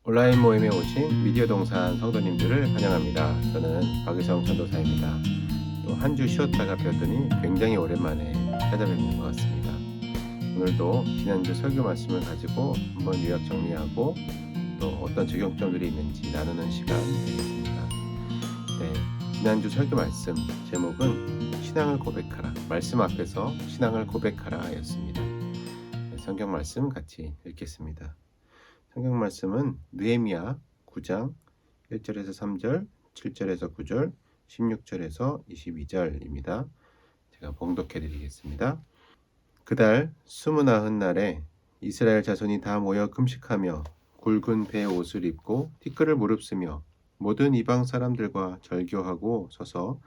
온라인 모임에 오신 미디어 동산 성도님들을 환영합니다. 저는 박유성 전도사입니다. 또 한 주 쉬었다가 뵈었더니 굉장히 오랜만에 찾아뵙는 것 같습니다. 오늘도 지난주 설교 말씀을 가지고 한번 요약 정리하고 또 어떤 적용점들이 있는지 나누는 시간 되겠습니다. 네, 지난주 설교 말씀 제목은 신앙을 고백하라. 말씀 앞에서 신앙을 고백하라 였습니다. 네, 성경 말씀 같이 읽겠습니다. 성경 말씀은 느헤미야 9장 1절에서 3절, 7절에서 9절, 16절에서 22절입니다. 제가 봉독해 드리겠습니다. 그달 스무나흔 날에 이스라엘 자손이 다 모여 금식하며 굵은 배 옷을 입고 티끌을 무릅쓰며 모든 이방 사람들과 절교하고 서서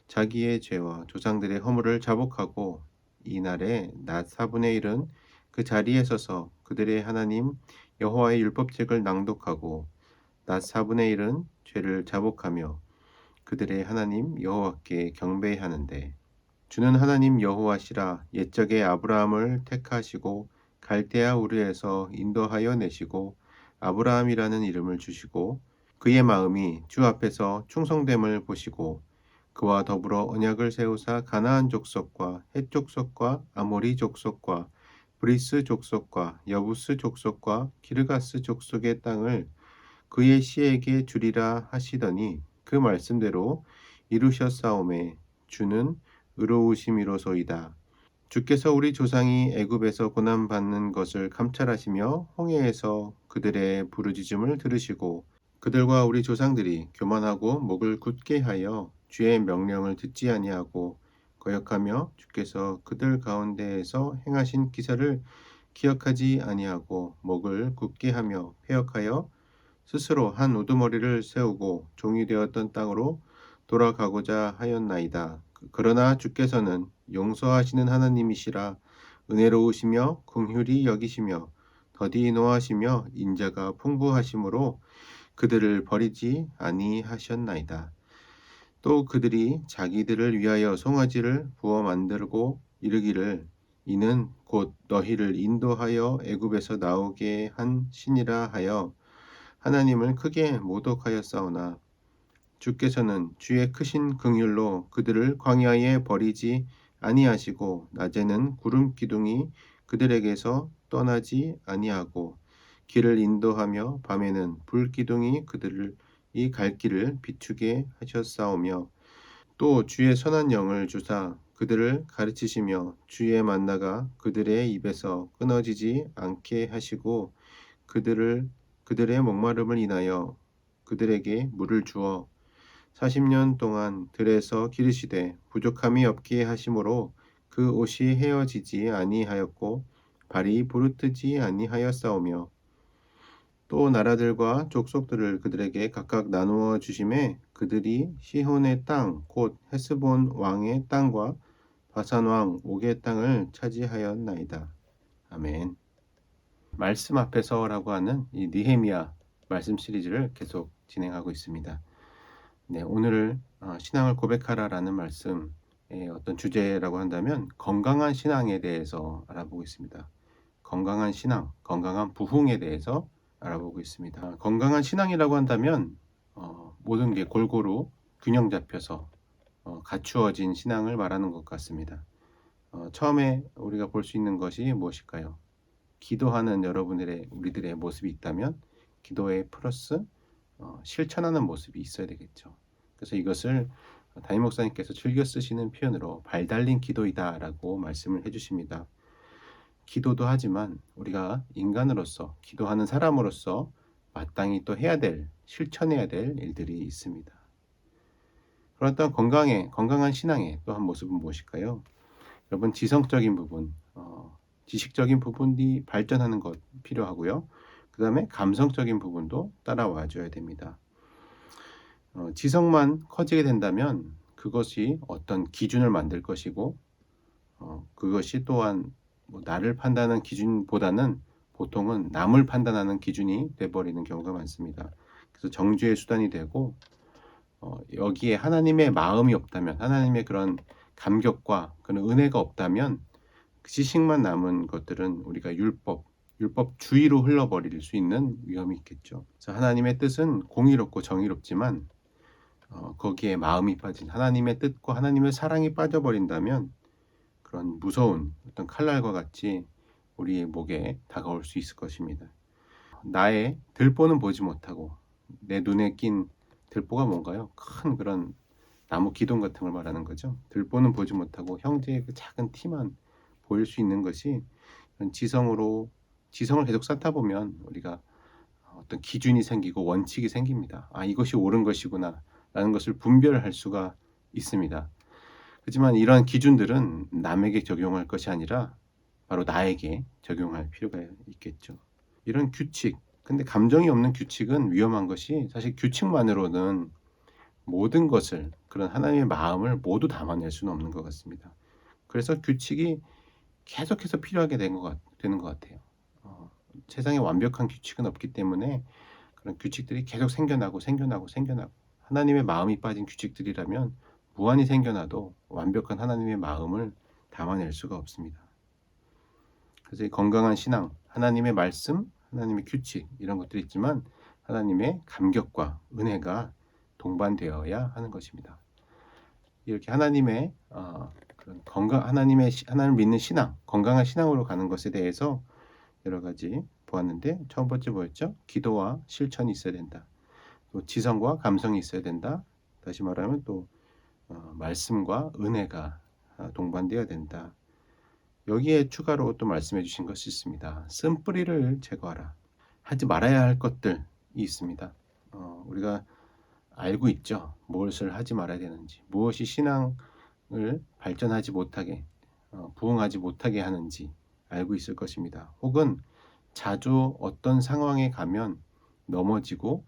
자기의 죄와 조상들의 허물을 자복하고 이날에 낮 4분의 1은 그 자리에 서서 그들의 하나님 여호와의 율법책을 낭독하고 낮 4분의 1은 죄를 자복하며 그들의 하나님 여호와께 경배하는데 주는 하나님 여호와시라 옛적에 아브라함을 택하시고 갈대아 우르에서 인도하여 내시고 아브라함이라는 이름을 주시고 그의 마음이 주 앞에서 충성됨을 보시고 그와 더불어 언약을 세우사 가나안 족속과 헷 족속과 아모리 족속과 브리스 족속과 여부스 족속과 기르가스 족속의 땅을 그의 씨에게 주리라 하시더니 그 말씀대로 이루셨사오매 주는 의로우심이로소이다. 주께서 우리 조상이 애굽에서 고난 받는 것을 감찰하시며 홍해에서 그들의 부르짖음을 들으시고 그들과 우리 조상들이 교만하고 목을 굳게 하여 주의 명령을 듣지 아니하고 거역하며 주께서 그들 가운데에서 행하신 기사를 기억하지 아니하고 목을 굳게 하며 패역하여 스스로 한 우두머리를 세우고 종이 되었던 땅으로 돌아가고자 하였나이다. 그러나 주께서는 용서하시는 하나님이시라 은혜로우시며 긍휼히 여기시며 더디 노하시며 인자가 풍부하심으로 그들을 버리지 아니하셨나이다. 또 그들이 자기들을 위하여 송아지를 부어 만들고 이르기를 이는 곧 너희를 인도하여 애굽에서 나오게 한 신이라 하여 하나님을 크게 모독하였사오나 주께서는 주의 크신 긍휼로 그들을 광야에 버리지 아니하시고 낮에는 구름 기둥이 그들에게서 떠나지 아니하고 길을 인도하며 밤에는 불 기둥이 그들을 이 갈 길을 비추게 하셨사오며 또 주의 선한 영을 주사 그들을 가르치시며 주의 만나가 그들의 입에서 끊어지지 않게 하시고 그들의 목마름을 인하여 그들에게 물을 주어 40년 동안 들에서 기르시되 부족함이 없게 하심으로 그 옷이 헤어지지 아니하였고 발이 부르트지 아니하였사오며 또 나라들과 족속들을 그들에게 각각 나누어 주심에 그들이 시혼의 땅 곧 헤스본 왕의 땅과 바산 왕 옥의 땅을 차지하였나이다. 아멘. 말씀 앞에서라고 하는 이 느헤미야 말씀 시리즈를 계속 진행하고 있습니다. 네, 오늘 신앙을 고백하라라는 말씀의 어떤 주제라고 한다면 건강한 신앙에 대해서 알아보고 있습니다. 건강한 신앙, 건강한 부흥에 대해서 알아보고 있습니다. 건강한 신앙이라고 한다면 모든 게 골고루 균형 잡혀서 갖추어진 신앙을 말하는 것 같습니다. 처음에 우리가 볼 수 있는 것이 무엇일까요? 기도하는 우리들의 모습이 있다면 기도에 플러스 실천하는 모습이 있어야 되겠죠. 그래서 이것을 담임 목사님께서 즐겨 쓰시는 표현으로 발 달린 기도이다라고 말씀을 해주십니다. 기도도 하지만 우리가 인간으로서 기도하는 사람으로서 마땅히 또 실천해야 될 일들이 있습니다. 그렇다면 건강한 신앙의 또 한 모습은 무엇일까요? 여러분 지성적인 부분, 지식적인 부분이 발전하는 것 필요하고요. 그 다음에 감성적인 부분도 따라와 줘야 됩니다. 지성만 커지게 된다면 그것이 어떤 기준을 만들 것이고 그것이 또한 나를 판단하는 기준보다는 보통은 남을 판단하는 기준이 돼버리는 경우가 많습니다. 그래서 정죄의 수단이 되고 여기에 하나님의 마음이 없다면 하나님의 그런 감격과 그런 은혜가 없다면 그 지식만 남은 것들은 우리가 율법 율법주의로 흘러버릴 수 있는 위험이 있겠죠. 그래서 하나님의 뜻은 공의롭고 정의롭지만 거기에 마음이 빠진 하나님의 뜻과 하나님의 사랑이 빠져버린다면 그런 무서운 어떤 칼날과 같이 우리의 목에 다가올 수 있을 것입니다. 나의 들보는 보지 못하고 내 눈에 낀 들보가 뭔가요? 큰 그런 나무 기둥 같은 걸 말하는 거죠. 들보는 보지 못하고 형제의 그 작은 티만 보일 수 있는 것이 지성을 계속 쌓다 보면 우리가 어떤 기준이 생기고 원칙이 생깁니다. 이것이 옳은 것이구나 라는 것을 분별할 수가 있습니다. 하지만 이러한 기준들은 남에게 적용할 것이 아니라 바로 나에게 적용할 필요가 있겠죠. 이런 규칙, 근데 감정이 없는 규칙은 위험한 것이 사실 규칙만으로는 모든 것을, 그런 하나님의 마음을 모두 담아낼 수는 없는 것 같습니다. 그래서 규칙이 계속해서 필요하게 되는 것 같아요. 세상에 완벽한 규칙은 없기 때문에 그런 규칙들이 계속 생겨나고 하나님의 마음이 빠진 규칙들이라면 무한히 생겨나도 완벽한 하나님의 마음을 담아낼 수가 없습니다. 그래서 이 건강한 신앙, 하나님의 말씀, 하나님의 규칙 이런 것들이 있지만 하나님의 감격과 은혜가 동반되어야 하는 것입니다. 이렇게 하나님의 하나님을 믿는 신앙, 건강한 신앙으로 가는 것에 대해서 여러 가지 보았는데, 첫 번째 뭐였죠? 기도와 실천이 있어야 된다. 또 지성과 감성이 있어야 된다. 다시 말하면 또 말씀과 은혜가 동반되어야 된다. 여기에 추가로 또 말씀해 주신 것이 있습니다. 쓴뿌리를 제거하라. 하지 말아야 할 것들이 있습니다. 우리가 알고 있죠. 무엇을 하지 말아야 되는지, 무엇이 신앙을 발전하지 못하게, 부흥하지 못하게 하는지 알고 있을 것입니다. 혹은 자주 어떤 상황에 가면 넘어지고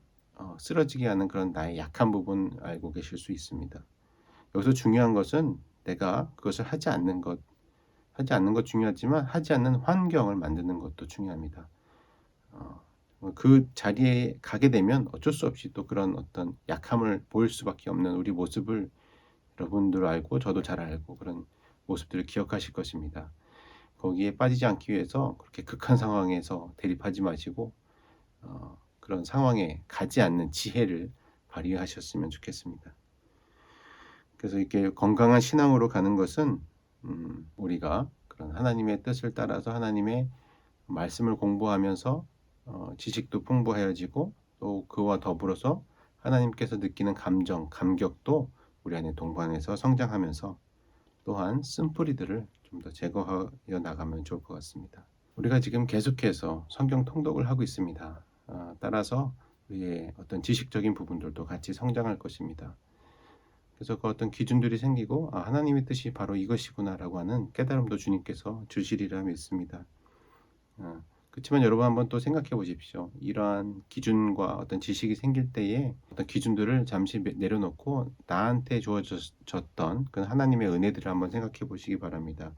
쓰러지게 하는 그런 나의 약한 부분 알고 계실 수 있습니다. 여기서 중요한 것은 내가 그것을 하지 않는 것 중요하지만 하지 않는 환경을 만드는 것도 중요합니다. 그 자리에 가게 되면 어쩔 수 없이 또 그런 어떤 약함을 보일 수밖에 없는 우리 모습을 여러분들 알고 저도 잘 알고 그런 모습들을 기억하실 것입니다. 거기에 빠지지 않기 위해서 그렇게 극한 상황에서 대립하지 마시고 그런 상황에 가지 않는 지혜를 발휘하셨으면 좋겠습니다. 그래서 이렇게 건강한 신앙으로 가는 것은 우리가 그런 하나님의 뜻을 따라서 하나님의 말씀을 공부하면서 지식도 풍부해지고 또 그와 더불어서 하나님께서 느끼는 감정, 감격도 우리 안에 동반해서 성장하면서 또한 쓴뿌리들을 좀 더 제거하여 나가면 좋을 것 같습니다. 우리가 지금 계속해서 성경 통독을 하고 있습니다. 따라서 우리의 어떤 지식적인 부분들도 같이 성장할 것입니다. 그래서 그 어떤 기준들이 생기고 하나님의 뜻이 바로 이것이구나라고 하는 깨달음도 주님께서 주시리라 믿습니다. 그렇지만 여러분 한번 또 생각해 보십시오. 이러한 기준과 어떤 지식이 생길 때에 어떤 기준들을 잠시 내려놓고 나한테 주어졌던 그 하나님의 은혜들을 한번 생각해 보시기 바랍니다.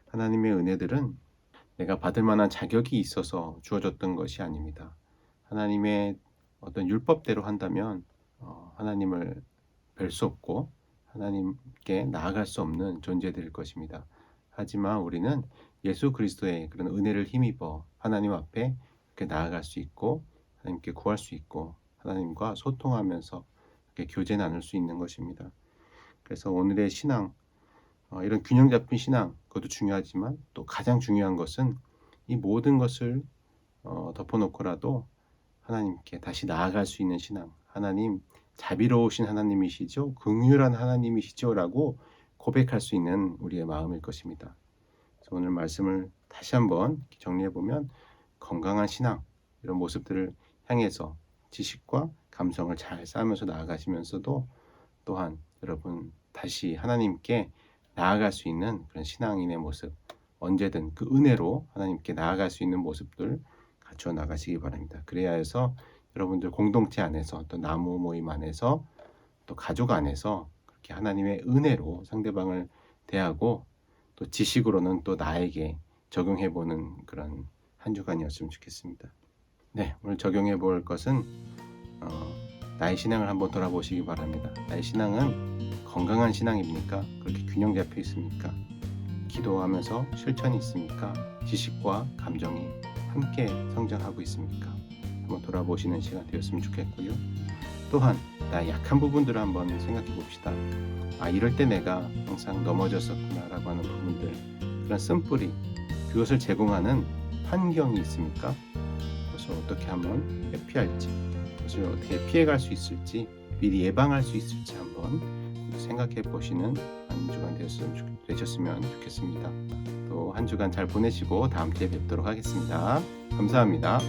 하나님의 은혜들은 내가 받을 만한 자격이 있어서 주어졌던 것이 아닙니다. 하나님의 어떤 율법대로 한다면 하나님을 뵐 수 없고 하나님께 나아갈 수 없는 존재들일 것입니다. 하지만 우리는 예수 그리스도의 그런 은혜를 힘입어 하나님 앞에 이렇게 나아갈 수 있고 하나님께 구할 수 있고 하나님과 소통하면서 이렇게 교제 나눌 수 있는 것입니다. 그래서 오늘의 신앙, 이런 균형 잡힌 신앙, 그것도 중요하지만 또 가장 중요한 것은 이 모든 것을 덮어놓고라도 하나님께 다시 나아갈 수 있는 신앙, 하나님 자비로우신 하나님이시죠, 긍휼한 하나님이시죠 라고 고백할 수 있는 우리의 마음일 것입니다. 그래서 오늘 말씀을 다시 한번 정리해보면 건강한 신앙, 이런 모습들을 향해서 지식과 감성을 잘 쌓으면서 나아가시면서도 또한 여러분 다시 하나님께 나아갈 수 있는 그런 신앙인의 모습, 언제든 그 은혜로 하나님께 나아갈 수 있는 모습들 갖추어 나가시기 바랍니다. 그래야 해서 여러분들 공동체 안에서 또 나무 모임 안에서 또 가족 안에서 그렇게 하나님의 은혜로 상대방을 대하고 또 지식으로는 또 나에게 적용해보는 그런 한 주간이었으면 좋겠습니다. 네, 오늘 적용해볼 것은 나의 신앙을 한번 돌아보시기 바랍니다. 나의 신앙은 건강한 신앙입니까? 그렇게 균형 잡혀 있습니까? 기도하면서 실천이 있습니까? 지식과 감정이 함께 성장하고 있습니까? 한번 돌아보시는 시간 되었으면 좋겠고요. 또한 나의 약한 부분들을 한번 생각해 봅시다. 이럴 때 내가 항상 넘어졌었구나 라고 하는 부분들, 그런 쓴뿌리, 그것을 제공하는 환경이 있습니까? 그것을 어떻게 하면 회피할지, 그것을 어떻게 피해갈 수 있을지, 미리 예방할 수 있을지 한번 생각해 보시는 한 주간 되셨으면 좋겠습니다. 또 한 주간 잘 보내시고 다음 주에 뵙도록 하겠습니다. 감사합니다.